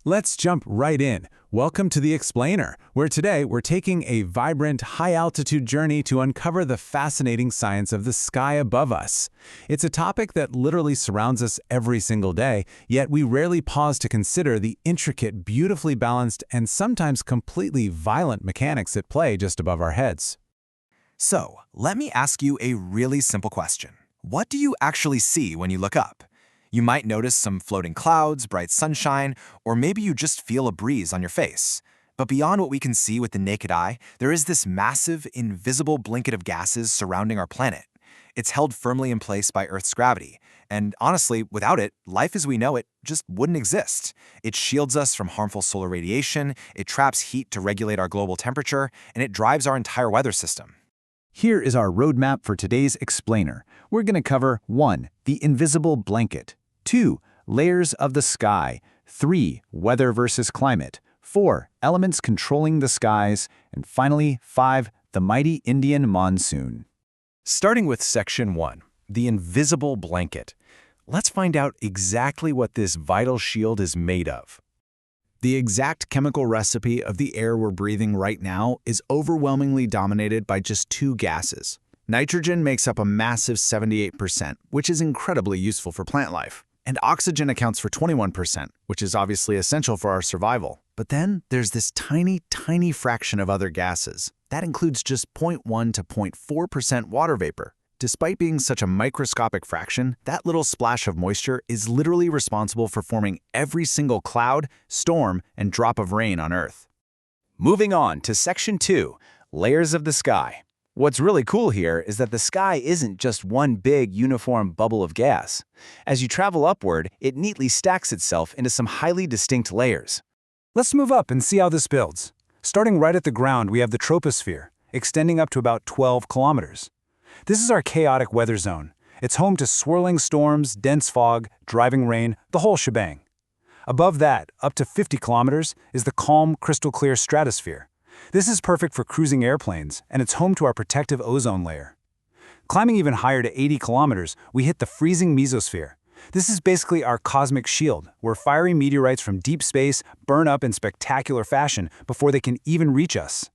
Let's jump right in. Welcome to The Explainer, where today we're taking a vibrant, high-altitude journey to uncover the fascinating science of the sky above us. It's a topic that literally surrounds us every single day, yet we rarely pause to consider the intricate, beautifully balanced, and sometimes completely violent mechanics at play just above our heads. So, let me ask you a really simple question. What do you actually see when you look up? You might notice some floating clouds, bright sunshine, or maybe you just feel a breeze on your face. But beyond what we can see with the naked eye, there is this massive, invisible blanket of gases surrounding our planet. It's held firmly in place by Earth's gravity, and honestly, without it, life as we know it just wouldn't exist. It shields us from harmful solar radiation, it traps heat to regulate our global temperature, and it drives our entire weather system. Here is our roadmap for today's explainer. We're going to cover 1. The invisible blanket. 2. Layers of the sky. 3. Weather versus climate. 4. Elements controlling the skies. And finally, 5. The mighty Indian monsoon. Starting with Section 1, the invisible blanket. Let's find out exactly what this vital shield is made of. The exact chemical recipe of the air we're breathing right now is overwhelmingly dominated by just two gases. Nitrogen makes up a massive 78%, which is incredibly useful for plant life. And oxygen accounts for 21%, which is obviously essential for our survival. But then there's this tiny, tiny fraction of other gases. That includes just 0.1 to 0.4% water vapor. Despite being such a microscopic fraction, that little splash of moisture is literally responsible for forming every single cloud, storm, and drop of rain on Earth. Moving on to Section 2, layers of the sky. What's really cool here is that the sky isn't just one big, uniform bubble of gas. As you travel upward, it neatly stacks itself into some highly distinct layers. Let's move up and see how this builds. Starting right at the ground, we have the troposphere, extending up to about 12 kilometers. This is our chaotic weather zone. It's home to swirling storms, dense fog, driving rain, the whole shebang. Above that, up to 50 kilometers, is the calm, crystal-clear stratosphere. This is perfect for cruising airplanes, and it's home to our protective ozone layer. Climbing even higher to 80 kilometers, we hit the freezing mesosphere. This is basically our cosmic shield, where fiery meteorites from deep space burn up in spectacular fashion before they can even reach us.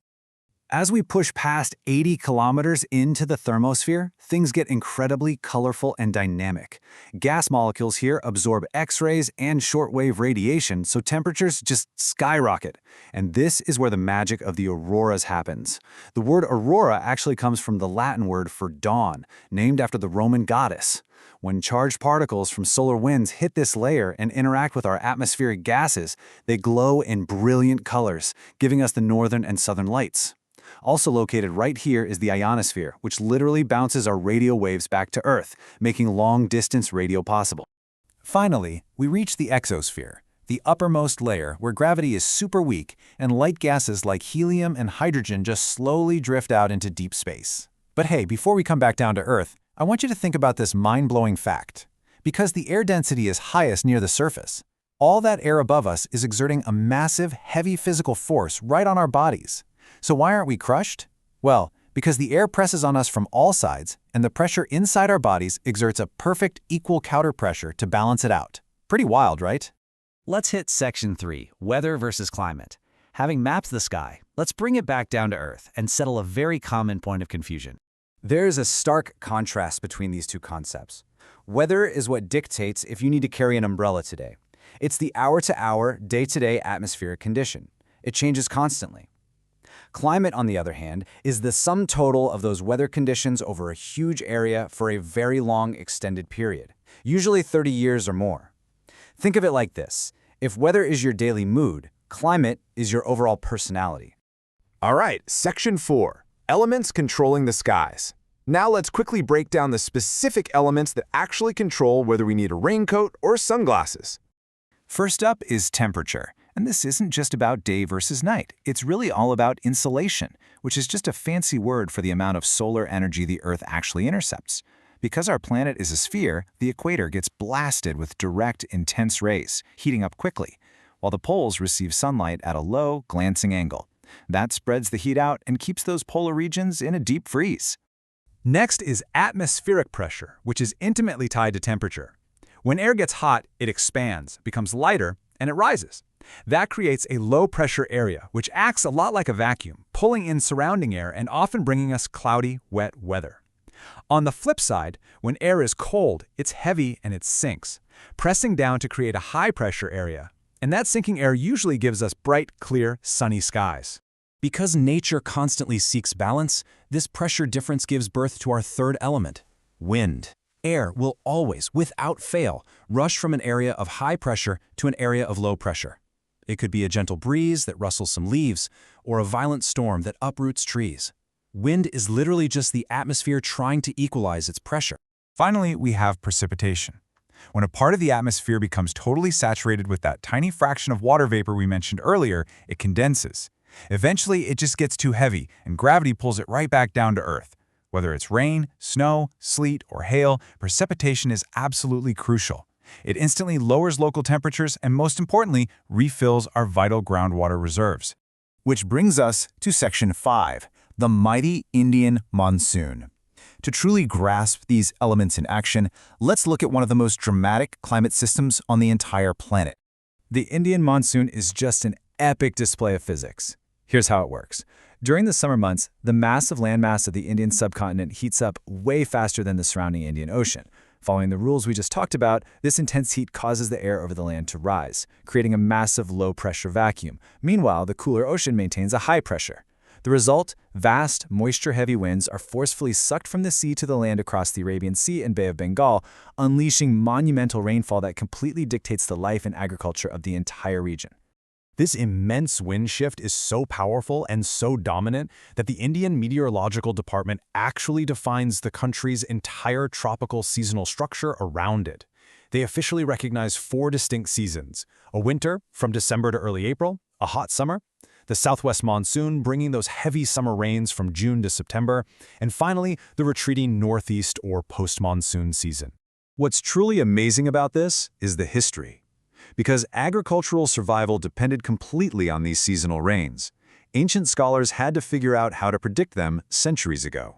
As we push past 80 kilometers into the thermosphere, things get incredibly colorful and dynamic. Gas molecules here absorb X-rays and shortwave radiation, so temperatures just skyrocket. And this is where the magic of the auroras happens. The word aurora actually comes from the Latin word for dawn, named after the Roman goddess. When charged particles from solar winds hit this layer and interact with our atmospheric gases, they glow in brilliant colors, giving us the northern and southern lights. Also located right here is the ionosphere, which literally bounces our radio waves back to Earth, making long-distance radio possible. Finally, we reach the exosphere, the uppermost layer where gravity is super weak and light gases like helium and hydrogen just slowly drift out into deep space. But hey, before we come back down to Earth, I want you to think about this mind-blowing fact. Because the air density is highest near the surface, all that air above us is exerting a massive, heavy physical force right on our bodies. So why aren't we crushed? Well, because the air presses on us from all sides, and the pressure inside our bodies exerts a perfect equal counterpressure to balance it out. Pretty wild, right? Let's hit Section 3, weather versus climate. Having mapped the sky, let's bring it back down to Earth and settle a very common point of confusion. There's a stark contrast between these two concepts. Weather is what dictates if you need to carry an umbrella today. It's the hour-to-hour, day-to-day atmospheric condition. It changes constantly. Climate, on the other hand, is the sum total of those weather conditions over a huge area for a very long extended period, usually 30 years or more. Think of it like this. If weather is your daily mood, climate is your overall personality. All right, Section 4, elements controlling the skies. Now let's quickly break down the specific elements that actually control whether we need a raincoat or sunglasses. First up is temperature. And this isn't just about day versus night. It's really all about insolation, which is just a fancy word for the amount of solar energy the Earth actually intercepts. Because our planet is a sphere, the equator gets blasted with direct, intense rays, heating up quickly, while the poles receive sunlight at a low, glancing angle. That spreads the heat out and keeps those polar regions in a deep freeze. Next is atmospheric pressure, which is intimately tied to temperature. When air gets hot, it expands, becomes lighter, and it rises. That creates a low-pressure area, which acts a lot like a vacuum, pulling in surrounding air and often bringing us cloudy, wet weather. On the flip side, when air is cold, it's heavy and it sinks, pressing down to create a high-pressure area. And that sinking air usually gives us bright, clear, sunny skies. Because nature constantly seeks balance, this pressure difference gives birth to our third element, wind. Air will always, without fail, rush from an area of high pressure to an area of low pressure. It could be a gentle breeze that rustles some leaves, or a violent storm that uproots trees. Wind is literally just the atmosphere trying to equalize its pressure. Finally, we have precipitation. When a part of the atmosphere becomes totally saturated with that tiny fraction of water vapor we mentioned earlier, it condenses. Eventually, it just gets too heavy, and gravity pulls it right back down to Earth. Whether it's rain, snow, sleet, or hail, precipitation is absolutely crucial. It instantly lowers local temperatures and, most importantly, refills our vital groundwater reserves. Which brings us to Section 5, the mighty Indian monsoon. To truly grasp these elements in action, let's look at one of the most dramatic climate systems on the entire planet. The Indian monsoon is just an epic display of physics. Here's how it works. During the summer months, the massive landmass of the Indian subcontinent heats up way faster than the surrounding Indian Ocean. Following the rules we just talked about, this intense heat causes the air over the land to rise, creating a massive low-pressure vacuum. Meanwhile, the cooler ocean maintains a high pressure. The result? Vast, moisture-heavy winds are forcefully sucked from the sea to the land across the Arabian Sea and Bay of Bengal, unleashing monumental rainfall that completely dictates the life and agriculture of the entire region. This immense wind shift is so powerful and so dominant that the Indian Meteorological Department actually defines the country's entire tropical seasonal structure around it. They officially recognize 4 distinct seasons: a winter from December to early April, a hot summer, the southwest monsoon bringing those heavy summer rains from June to September, and finally, the retreating northeast or post-monsoon season. What's truly amazing about this is the history. Because agricultural survival depended completely on these seasonal rains, ancient scholars had to figure out how to predict them centuries ago.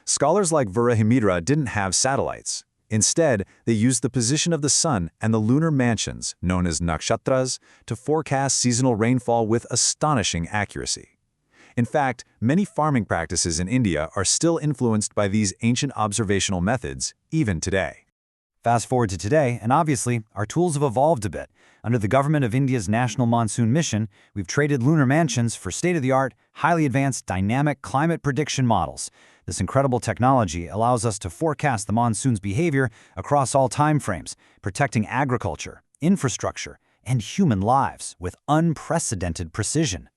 Scholars like Humidity didn't have satellites. Instead, they used the position of the sun and the lunar mansions, known as nakshatras, to forecast seasonal rainfall with astonishing accuracy. In fact, many farming practices in India are still influenced by these ancient observational methods, even today. Fast forward to today, and obviously, our tools have evolved a bit. Under the government of India's National Monsoon Mission, we've traded lunar mansions for state-of-the-art, highly advanced dynamic climate prediction models. This incredible technology allows us to forecast the monsoon's behavior across all time frames, protecting agriculture, infrastructure, and human lives with unprecedented precision.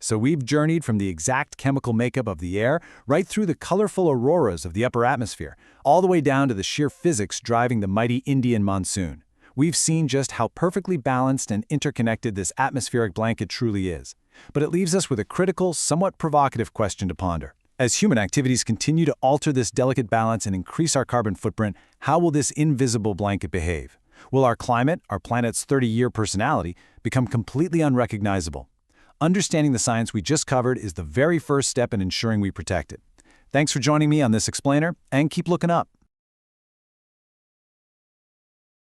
So we've journeyed from the exact chemical makeup of the air right through the colorful auroras of the upper atmosphere, all the way down to the sheer physics driving the mighty Indian monsoon. We've seen just how perfectly balanced and interconnected this atmospheric blanket truly is. But it leaves us with a critical, somewhat provocative question to ponder. As human activities continue to alter this delicate balance and increase our carbon footprint, how will this invisible blanket behave? Will our climate, our planet's 30-year personality, become completely unrecognizable? Understanding the science we just covered is the very first step in ensuring we protect it. Thanks for joining me on this explainer, and keep looking up.